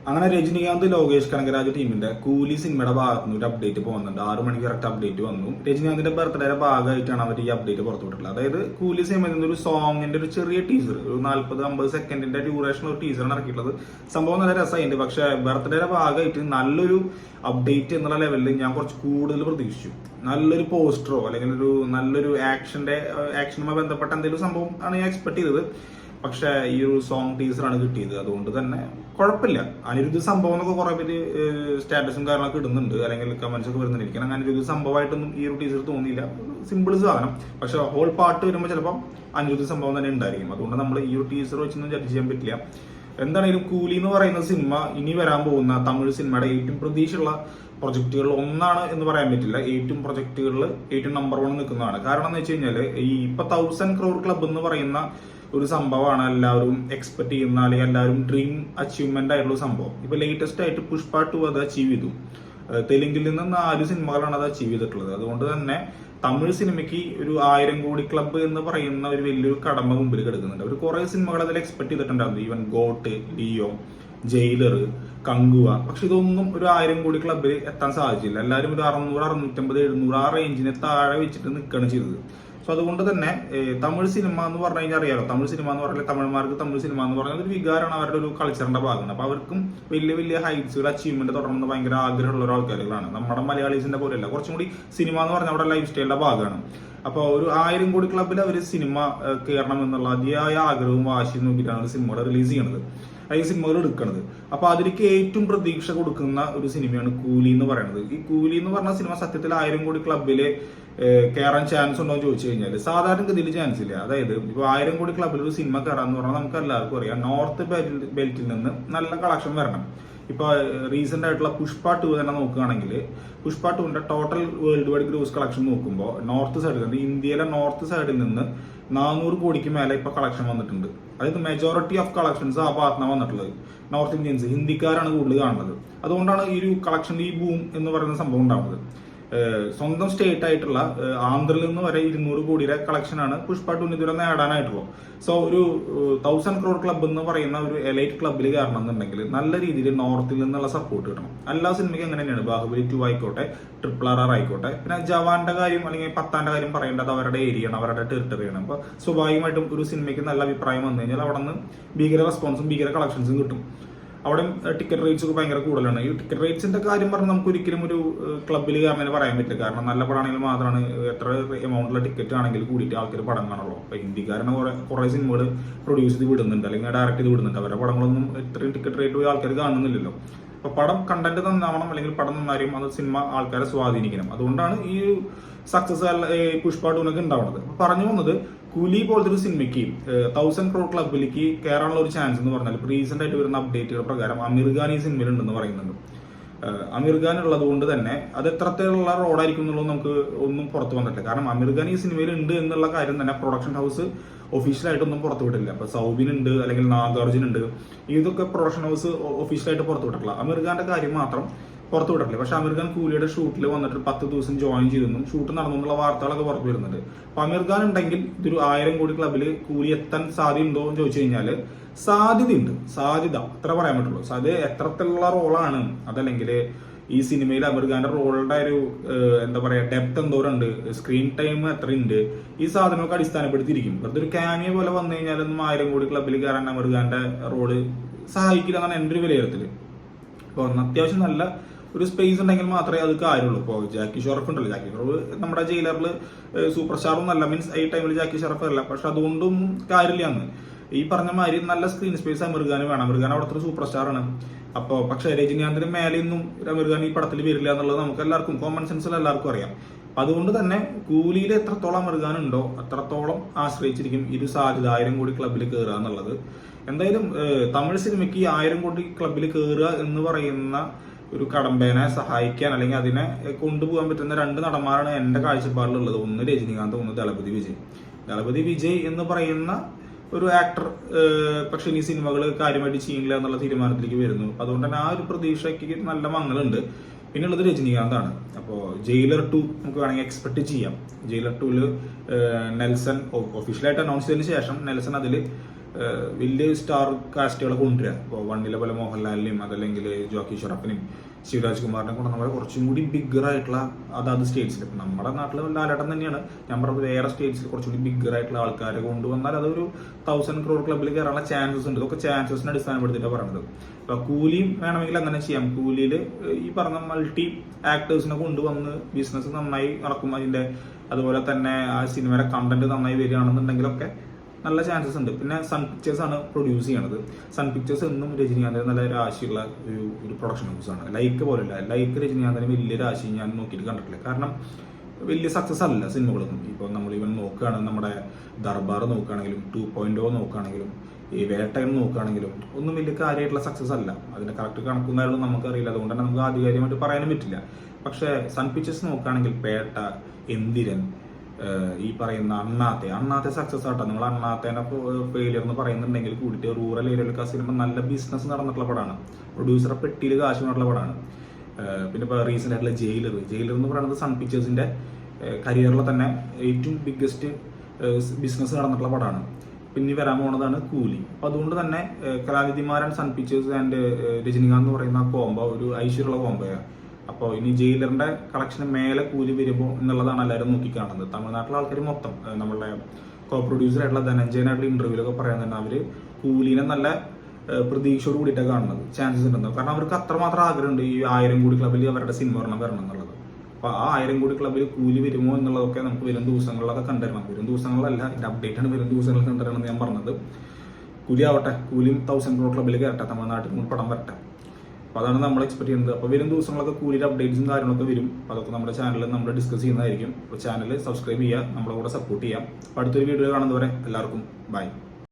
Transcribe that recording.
അങ്ങനെ രജനികാന്ത് ലോകേഷ് കനകരാജ് ടീമിന്റെ കൂലി സിനിമയുടെ ഭാഗത്ത് നിന്ന് ഒരു അപ്ഡേറ്റ് പോകുന്നുണ്ട്. 6 മണിക്ക് കറക്റ്റ് അപ്ഡേറ്റ് വന്നു. രജനികാന്തിന്റെ ബർത്ത്ഡേയുടെ ഭാഗമായിട്ടാണ് അവർ ഈ അപ്ഡേറ്റ് പുറത്തുവിട്ടിട്ടുള്ളത്. അതായത് കൂലി സിനിമയിൽ നിന്ന് ഒരു സോങ്ങിന്റെ ഒരു ചെറിയ ടീസർ, ഒരു 40-50 സെക്കൻഡിന്റെ ഡ്യൂറേഷൻ ഒരു ടീസറാണ് ഇറക്കിയിട്ടുള്ളത്. സംഭവം നല്ല രസമായിട്ടുണ്ട്. പക്ഷെ ബർത്ത്ഡേയുടെ ഭാഗമായിട്ട് നല്ലൊരു അപ്ഡേറ്റ് എന്നുള്ള ലെവലിൽ ഞാൻ കുറച്ച് കൂടുതൽ പ്രതീക്ഷിച്ചു. നല്ലൊരു പോസ്റ്ററോ അല്ലെങ്കിൽ നല്ലൊരു ആക്ഷനുമായി ബന്ധപ്പെട്ട എന്തെങ്കിലും സംഭവം ആണ് ഞാൻ എക്സ്പെക്ട് ചെയ്തത്. പക്ഷെ ഈ ഒരു സോങ് ടീസറാണ് കിട്ടിയത്. അതുകൊണ്ട് തന്നെ കുഴപ്പമില്ല. അനിരുദ്ധ സംഭവം എന്നൊക്കെ കുറെ പേര് സ്റ്റാറ്റസും കാര്യങ്ങളൊക്കെ ഇടുന്നുണ്ട്, അല്ലെങ്കിൽ കമന്റ്സ് ഒക്കെ വരുന്നുണ്ട്. എനിക്ക് അങ്ങനെ അനിരുദ്ധ സംഭവമായിട്ടൊന്നും ഈ ഒരു ടീസർ തോന്നിയില്ല. സിമ്പിൾ സാധനം. പക്ഷെ ഹോൾ പാട്ട് വരുമ്പോൾ ചിലപ്പോൾ അനിരുദ്ധ സംഭവം തന്നെ ഉണ്ടായിരിക്കും. അതുകൊണ്ട് നമ്മൾ ഈ ഒരു ടീസർ വെച്ചൊന്നും ജഡ്ജ് ചെയ്യാൻ പറ്റില്ല. എന്താണെങ്കിലും കൂലി എന്ന് പറയുന്ന സിനിമ ഇനി വരാൻ പോകുന്ന തമിഴ് സിനിമയുടെ ഏറ്റവും പ്രതീക്ഷയുള്ള പ്രൊജക്ടുകളിൽ ഒന്നാണ് എന്ന് പറയാൻ പറ്റില്ല. ഏറ്റവും പ്രൊജക്ടുകളിൽ ഏറ്റവും നമ്പർ 1 നിൽക്കുന്നതാണ്. കാരണം എന്ന് വെച്ച് കഴിഞ്ഞാൽ ഈ 1000 crore ക്ലബ് എന്ന് പറയുന്ന ഒരു സംഭവമാണ് എല്ലാവരും എക്സ്പെക്ട് ചെയ്യുന്ന, അല്ലെങ്കിൽ എല്ലാവരും ഡ്രീം അച്ചീവ്മെന്റ് ആയിട്ടുള്ള സംഭവം. ഇപ്പൊ ലേറ്റസ്റ്റ് ആയിട്ട് പുഷ്പ 2 അത് അച്ചീവ് ചെയ്തു. തെലുങ്കിൽ നിന്ന് 4 സിനിമകളാണ് അത് അച്ചീവ് ചെയ്തിട്ടുള്ളത്. അതുകൊണ്ട് തന്നെ തമിഴ് സിനിമയ്ക്ക് ഒരു 1000 കോടി ക്ലബ്ബ് എന്ന് പറയുന്ന ഒരു വലിയൊരു കടമ മുമ്പിൽ കിടക്കുന്നുണ്ട്. അവർ കുറെ സിനിമകൾ അതിൽ എക്സ്പെക്ട് ചെയ്തിട്ടുണ്ടായിരുന്നു. Even got, Leo, jailer, Kanguva. പക്ഷെ ഇതൊന്നും ഒരു 1000 കോടി ക്ലബ്ബിൽ എത്താൻ സാധിച്ചില്ല. എല്ലാവരും ഒരു 600, 650, 700 ആ റേഞ്ചിനെ താഴെ വെച്ചിട്ട് നിൽക്കുകയാണ് ചെയ്തത്. സോ അതുകൊണ്ട് തന്നെ തമിഴ് സിനിമ എന്ന് പറഞ്ഞു കഴിഞ്ഞാൽ അറിയാലോ, തമിഴ് സിനിമ എന്ന് പറഞ്ഞാൽ തമിഴ്മാർക്ക് തമിഴ് സിനിമ എന്ന് പറഞ്ഞാൽ ഒരു വികാരമാണ്, അവരുടെ ഒരു കൾച്ചറിന്റെ ഭാഗമാണ്. അപ്പൊ അവർക്കും വലിയ വലിയ ഹൈറ്റ്സുകൾ അച്ചീവ്മെന്റ് തുടർന്ന് ഭയങ്കര ആഗ്രഹമുള്ള ഒരു ആൾക്കാരുകളാണ്. നമ്മുടെ മലയാളീസിന്റെ പോലെയല്ല, കുറച്ചും കൂടി സിനിമ എന്ന് പറഞ്ഞാൽ അവിടെ ലൈഫ് സ്റ്റൈലിന്റെ ഭാഗമാണ്. അപ്പോൾ ഒരു 1000 കോടി ക്ലബ്ബിൽ അവർ സിനിമ കയറണം എന്നുള്ള അതിയായ ആഗ്രഹവും വാശിയും നോക്കിയിട്ടാണ് ഒരു സിനിമകൾ റിലീസ് ചെയ്യണത്, ഈ സിനിമകൾ എടുക്കുന്നത്. അപ്പൊ അതിലേക്ക് ഏറ്റവും പ്രതീക്ഷ കൊടുക്കുന്ന ഒരു സിനിമയാണ് കൂലി എന്ന് പറയുന്നത്. ഈ കൂലി എന്ന് പറഞ്ഞ സിനിമ സത്യത്തിൽ 1000 കോടി ക്ലബ്ബില് കയറാൻ ചാൻസ് ഉണ്ടോ എന്ന് ചോദിച്ചു കഴിഞ്ഞാൽ സാധാരണഗതിയിൽ ചാൻസ് ഇല്ല. അതായത് ഇപ്പൊ 1000 കോടി ക്ലബ്ബിൽ ഒരു സിനിമ കയറാന്ന് പറഞ്ഞാൽ നമുക്ക് എല്ലാവർക്കും അറിയാം, നോർത്ത് ബെൽറ്റിൽ നിന്ന് നല്ല കളക്ഷൻ വരണം. ഇപ്പൊ റീസെന്റ് ആയിട്ടുള്ള പുഷ്പ 2 തന്നെ നോക്കുകയാണെങ്കിൽ പുഷ്പ 2ന്റെ total world wide gross collection നോക്കുമ്പോൾ നോർത്ത് സൈഡിൽ നിന്ന്, ഇന്ത്യയിലെ നോർത്ത് സൈഡിൽ നിന്ന് 400 കോടിക്ക് മേലെ ഇപ്പൊ കളക്ഷൻ വന്നിട്ടുണ്ട്. അതായത് മെജോറിറ്റി ഓഫ് കളക്ഷൻസ് ആ ഭാഗത്താണ് വന്നിട്ടുള്ളത്. നോർത്ത് ഇന്ത്യൻസ്, ഹിന്ദിക്കാരാണ് കൂടുതൽ കാണുന്നത്. അതുകൊണ്ടാണ് ഈ ഒരു കളക്ഷന്റെ ഈ ബൂം എന്ന് പറയുന്ന സംഭവം ഉണ്ടാവുന്നത്. സ്വന്തം സ്റ്റേറ്റ് ആയിട്ടുള്ള ആന്ധ്രയിൽ നിന്ന് വരെ 200 കോടിയുടെ കളക്ഷനാണ് പുഷ്പ 2 ഇതുവരെ നേടാനായിട്ടുള്ളൂ. സോ ഒരു 1000 crore ക്ലബ്ബ് എന്ന് പറയുന്ന ഒരു എലൈറ്റ് ക്ലബ്ബിൽ കയറണം എന്നുണ്ടെങ്കിൽ നല്ല രീതിയിൽ നോർത്തിൽ നിന്നുള്ള സപ്പോർട്ട് കിട്ടണം. എല്ലാ സിനിമയ്ക്കും അങ്ങനെ തന്നെയാണ്. ബാഹുബലി 2 ആയിക്കോട്ടെ, RRR ആയിക്കോട്ടെ. പിന്നെ ജവാന്റെ കാര്യം അല്ലെങ്കിൽ പത്താന്റെ കാര്യം പറയേണ്ടത് അവരുടെ ഏരിയയാണ്, അവരുടെ ടെറിട്ടറിയാണ്. അപ്പൊ സ്വാഭാവികമായിട്ടും ഒരു സിനിമയ്ക്ക് നല്ല അഭിപ്രായം വന്നു കഴിഞ്ഞാൽ അവിടെ നിന്ന് ഭീകര റെസ്പോൺസും ഭീകര കളക്ഷൻസും കിട്ടും. അവിടെ ടിക്കറ്റ് റേറ്റ്സ് ഒക്കെ ഭയങ്കര കൂടുതലാണ്. ഈ ടിക്കറ്റ് റേറ്റ്സിന്റെ കാര്യം പറഞ്ഞാൽ നമുക്ക് ഒരിക്കലും ഒരു ക്ലബ്ബിൽ കയറുന്നതിന് പറയാൻ പറ്റില്ല. കാരണം നല്ല പടമാണെങ്കിൽ മാത്രമാണ് എത്ര എമൗണ്ടിലുള്ള ടിക്കറ്റ് ആണെങ്കിൽ കൂടിയിട്ട് ആൾക്കാർ പടം കാണുള്ളൂ. അപ്പൊ ഹിന്ദിക്കാരനെ കുറെ സിനിമകൾ പ്രൊഡ്യൂസ് ചെയ്ത് വിടുന്നുണ്ട്, അല്ലെങ്കിൽ ഡയറക്റ്റ് ചെയ്ത് വിടുന്നുണ്ട്. അവരുടെ പടങ്ങളൊന്നും ഇത്രയും ടിക്കറ്റ് റേറ്റ് പോയി ആൾക്കാർ കാണുന്നില്ലല്ലോ. അപ്പൊ പടം കണ്ടന്റ് നന്നാവണം, അല്ലെങ്കിൽ പടം നന്നായിരിക്കും, അത് സിനിമ ആൾക്കാരെ സ്വാധീനിക്കണം. അതുകൊണ്ടാണ് ഈ സക്സസ് പുഷ്പ 2 ഉണ്ടാവുന്നത്. പറഞ്ഞു വന്നത്, കൂലി പോലത്തെ ഒരു സിനിമയ്ക്ക് 1000 crore ക്ലബിലേക്ക് കയറാനുള്ള ഒരു ചാൻസ് എന്ന് പറഞ്ഞാൽ റീസെന്റ് ആയിട്ട് വരുന്ന അപ്ഡേറ്റുകൾ പ്രകാരം അമീർ ഖാൻ ഈ സിനിമയിൽ ഉണ്ടെന്ന് പറയുന്നുണ്ട്. അമീർ ഖാൻ ഉള്ളത് കൊണ്ട് തന്നെ അത് എത്രത്തിലുള്ള റോഡായിരിക്കും എന്നുള്ളത് നമുക്ക് ഒന്നും പുറത്തു വന്നിട്ടില്ല. കാരണം അമീർ ഖാൻ ഈ സിനിമയിൽ ഉണ്ട് എന്നുള്ള കാര്യം തന്നെ പ്രൊഡക്ഷൻ ഹൗസ് ഒഫീഷ്യലായിട്ടൊന്നും പുറത്തു വിട്ടില്ല. അപ്പൊ സൗബിൻ ഉണ്ട്, അല്ലെങ്കിൽ നാഗാർജുൻ ഉണ്ട്. ഇതൊക്കെ പ്രൊഡക്ഷൻ ഹൗസ് ഒഫീഷ്യലായിട്ട് പുറത്തു വിട്ടിട്ടില്ല. അമീർ ഖാന്റെ കാര്യം മാത്രം പുറത്തു വിട്ടിട്ടില്ല. പക്ഷെ അമീർ ഖാൻ കൂലിയുടെ ഷൂട്ടിൽ വന്നിട്ട് 10 ദിവസം ജോയിൻ ചെയ്തെന്നും ഷൂട്ട് നടന്നുള്ള വാർത്തകളൊക്കെ പുറത്തു വരുന്നുണ്ട്. അപ്പൊ അമീർ ഖാൻ ഉണ്ടെങ്കിൽ ഇതൊരു 1000 കോടി ക്ലബിൽ കൂലി എത്താൻ സാധ്യതയുണ്ടോ എന്ന് ചോദിച്ചു കഴിഞ്ഞാൽ സാധ്യത അത്ര പറയാൻ പറ്റുള്ളൂ. അത് എത്രത്തിലുള്ള റോളാണ്, അതല്ലെങ്കിൽ ഈ സിനിമയിൽ അമീർ ഖാന്റെ റോളുടെ ഒരു എന്താ പറയാ ഡെപ്ത് എന്തോരുണ്ട്, സ്ക്രീൻ ടൈം എത്രയുണ്ട്, ഈ സാധനമൊക്കെ അടിസ്ഥാനപ്പെടുത്തിയിരിക്കും. വെറുതെ ഒരു ക്യാമിയ പോലെ വന്നു കഴിഞ്ഞാലൊന്നും 1000 കോടി ക്ലബിൽ കയറാൻ അമീർ ഖാന്റെ റോള് സഹായിക്കില്ല എന്നാണ് എൻ്റെ ഒരു വിലയിരുത്തല്. അപ്പൊ അത്യാവശ്യം നല്ല ഒരു സ്പേസ് ഉണ്ടെങ്കിൽ മാത്രമേ അത് കാര്യമുള്ളൂ. ഇപ്പോൾ ജാക്കി ഷറഫ് ഉണ്ടല്ലോ, ജാക്കി ഷറഫ് നമ്മുടെ ജയിലറിൽ സൂപ്പർ സ്റ്റാറും അല്ല, മീൻസ് ഈ ടൈമിൽ ജാക്കി ഷറഫ് അല്ല. പക്ഷെ അതുകൊണ്ടും കാര്യമില്ലാന്ന് ഈ പറഞ്ഞ മാതിരി നല്ല സ്ക്രീൻ സ്പേസ് അമീർ ഖാന് വേണം. അമീർ ഖാൻ അവിടുത്തെ ഒരു സൂപ്പർ സ്റ്റാർ ആണ്. അപ്പൊ പക്ഷെ രജനീകാന്തിന് മേലെയൊന്നും അമീർ ഖാൻ ഈ പടത്തിൽ വരില്ല എന്നുള്ളത് നമുക്ക് എല്ലാവർക്കും കോമൺ സെൻസിൽ എല്ലാവർക്കും അറിയാം. അതുകൊണ്ട് തന്നെ കൂലിയിൽ എത്രത്തോളം അമീർ ഖാൻ ഉണ്ടോ അത്രത്തോളം ആശ്രയിച്ചിരിക്കും ഇത് സാധ്യത 1000 കോടി ക്ലബിൽ കയറുക എന്നുള്ളത്. എന്തായാലും തമിഴ് സിനിമയ്ക്ക് 1000 കോടി ക്ലബിൽ കയറുക എന്ന് പറയുന്ന ഒരു കടമ്പേനെ സഹായിക്കാൻ, അല്ലെങ്കിൽ അതിനെ കൊണ്ടുപോകാൻ പറ്റുന്ന 2 നടന്മാരാണ് എന്റെ കാഴ്ചപ്പാടിലുള്ളത്. ഒന്ന് രജനീകാന്ത്, ഒന്ന് ദളപതി വിജയ്. ദളപതി വിജയ് എന്ന് പറയുന്ന ഒരു ആക്ടർ പക്ഷെ ഇനി സിനിമകൾ കാര്യമായിട്ട് ചെയ്യില്ല എന്നുള്ള തീരുമാനത്തിലേക്ക് വരുന്നു. അതുകൊണ്ട് തന്നെ ആ ഒരു പ്രതീക്ഷയ്ക്ക് നല്ല മങ്ങളുണ്ട്. പിന്നുള്ളത് രജനീകാന്താണ്. അപ്പോൾ ജയിലർ 2 നമുക്ക് വേണമെങ്കിൽ എക്സ്പെക്ട് ചെയ്യാം. ജയിലർ 2 നെൽസൺ ഒഫീഷ്യലായിട്ട് അനൗൺസ് ചെയ്തതിനു ശേഷം നെൽസൺ അതിൽ വലിയ സ്റ്റാർ കാസ്റ്റുകളെ കൊണ്ടുവരിക. ഇപ്പോൾ വണ്ണിലെ പോലെ മോഹൻലാലിനെയും അതല്ലെങ്കിൽ ജോക്കി ഷറഫിനെയും ശിവരാജ് കുമാറിനെ കൊണ്ടുവന്ന കുറച്ചും കൂടി ബിഗ്ഗർ ആയിട്ടുള്ള അതാത് സ്റ്റേറ്റ്സിൽ, ഇപ്പം നമ്മുടെ നാട്ടിൽ ലാലേട്ടൻ തന്നെയാണ്, ഞാൻ പറഞ്ഞത് വേറെ സ്റ്റേറ്റ്സിൽ കുറച്ചും കൂടി ബിഗ്ഗർ ആയിട്ടുള്ള ആൾക്കാരെ കൊണ്ടുവന്നാൽ അതൊരു 1000 crore ക്ലബ്ബിൽ കയറാനുള്ള ചാൻസസ് ഉണ്ട്. ഇതൊക്കെ ചാൻസസിനെ അടിസ്ഥാനപ്പെടുത്തിയിട്ടാണ് പറയുന്നത്. ഇപ്പൊ കൂലിയും വേണമെങ്കിൽ അങ്ങനെ ചെയ്യാം. കൂലിയിൽ ഈ പറഞ്ഞ മൾട്ടി ആക്ടേഴ്സിനെ കൊണ്ടുവന്ന് ബിസിനസ് നന്നായി നടക്കും, അതുപോലെ തന്നെ ആ സിനിമയുടെ കണ്ടന്റ് നന്നായി വരികയാണെന്നുണ്ടെങ്കിലൊക്കെ നല്ല ചാൻസസ് ഉണ്ട്. പിന്നെ സൺ പിക്ചേഴ്സ് ആണ് പ്രൊഡ്യൂസ് ചെയ്യണത്. സൺ പിക്ചേഴ്സ് എന്നും രജനീകാന്തിന് നല്ല രാശിയുള്ള ഒരു പ്രൊഡക്ഷൻ ഹൗസാണ്. ലൈക്ക് പോലെയല്ല, ലൈക്ക് രജനീകാന്തിന് വലിയ രാശി ഞാൻ നോക്കിയിട്ട് കണ്ടിട്ടില്ല. കാരണം വലിയ സക്സസ് അല്ല സിനിമകളൊന്നും. ഇപ്പോൾ നമ്മൾ ഇവൻ നോക്കുകയാണെങ്കിൽ നമ്മുടെ ദർബാർ നോക്കുകയാണെങ്കിലും 2.0 നോക്കുകയാണെങ്കിലും ഈ വേട്ടയൻ നോക്കുകയാണെങ്കിലും ഒന്നും വലിയ കാര്യമായിട്ടുള്ള സക്സസ് അല്ല. അതിന്റെ കറക്റ്റ് കണക്കൊന്നായാലും നമുക്കറിയില്ല, അതുകൊണ്ട് തന്നെ നമുക്ക് ആധികാരികമായിട്ട് പറയാനും പറ്റില്ല. പക്ഷേ സൺ പിക്ചേഴ്സ് നോക്കുകയാണെങ്കിൽ പേട്ട, എന്തിരൻ, ഈ പറയുന്ന അണ്ണാത്തെ സക്സസ് ആട്ടോ. നിങ്ങൾ അണ്ണാത്തേനെ ഫെയിലിയർ എന്ന് പറയുന്നുണ്ടെങ്കിൽ കൂടിയിട്ട് റൂറൽ ഏരിയയിലൊക്കെ സിനിമ നല്ല ബിസിനസ് നടന്നിട്ടുള്ള പടമാണ്. പ്രൊഡ്യൂസറെ പെട്ടിയിൽ കാശ് നടന്നിട്ടുള്ള പടമാണ്. പിന്നെ ഇപ്പോൾ റീസെന്റ് ആയിട്ടുള്ള ജയിലർ എന്ന് പറയുന്നത് സൺ പിക്ചേഴ്സിന്റെ കരിയറിലെ തന്നെ ഏറ്റവും ബിഗ്ഗസ്റ്റ് ബിസിനസ് നടന്നിട്ടുള്ള പടമാണ്. പിന്നെ വരാൻ പോകുന്നതാണ് കൂലി. അപ്പൊ അതുകൊണ്ട് തന്നെ Kalanithi Maran, Sun Pictures and Rajinikanth എന്ന് പറയുന്ന കോംബോ ഒരു ഐശ്വര്യമുള്ള കോംബോയാണ്. അപ്പോൾ ഇനി ജയിലറിന്റെ കളക്ഷന് മേലെ കൂലി വരുമ്പോൾ എന്നുള്ളതാണ് എല്ലാവരും നോക്കിക്കാണുന്നത്. തമിഴ്നാട്ടിലെ ആൾക്കാർ മൊത്തം നമ്മളുടെ കോ പ്രൊഡ്യൂസർ ആയിട്ടുള്ള ധനഞ്ജയനായിട്ടുള്ള ഇന്റർവ്യൂലൊക്കെ പറയാൻ തന്നെ അവര് കൂലിനെ നല്ല പ്രതീക്ഷയോട് കൂടിയിട്ടാണ് കാണുന്നത്. ചാൻസസ് ഉണ്ടെന്ന്. കാരണം അവർക്ക് അത്രമാത്രം ആഗ്രഹമുണ്ട് ഈ 1000 കോടി ക്ലബിൽ അവരുടെ സിനിമ വരണം എന്നുള്ളത്. അപ്പൊ ആ 1000 കോടി ക്ലബിൽ കൂലി വരുമോ എന്നുള്ളതൊക്കെ നമുക്ക് വരും ദിവസങ്ങളിലൊക്കെ കണ്ടുവരണം. വരും ദിവസങ്ങളിലല്ല, ഇതിന്റെ അപ്ഡേറ്റ് ആണ് വരും ദിവസങ്ങളിൽ കണ്ടുവരണം ഞാൻ പറഞ്ഞത്. കൂലി ആവട്ടെ, കൂലിയും 1000 crore ക്ലബിൽ കയറട്ടെ, തമിഴ്നാട്ടിൽ നിന്ന് പടം വരട്ടെ. അപ്പോൾ അതാണ് നമ്മൾ എക്സ്പെക്ട് ചെയ്യുന്നത്. അപ്പോൾ വരും ദിവസങ്ങളൊക്കെ കൂലിയുടെ അപ്ഡേറ്റ്സും കാര്യങ്ങളൊക്കെ വരും. അതൊക്കെ നമ്മുടെ ചാനലിൽ നമ്മൾ ഡിസ്കസ് ചെയ്യുന്നതായിരിക്കും. അപ്പോൾ ചാനൽ സബ്സ്ക്രൈബ് ചെയ്യുക, നമ്മളെ കൂടെ സപ്പോർട്ട് ചെയ്യാം. അപ്പോൾ അടുത്തൊരു വീഡിയോ കാണുന്നവരെ എല്ലാവർക്കും ബൈ.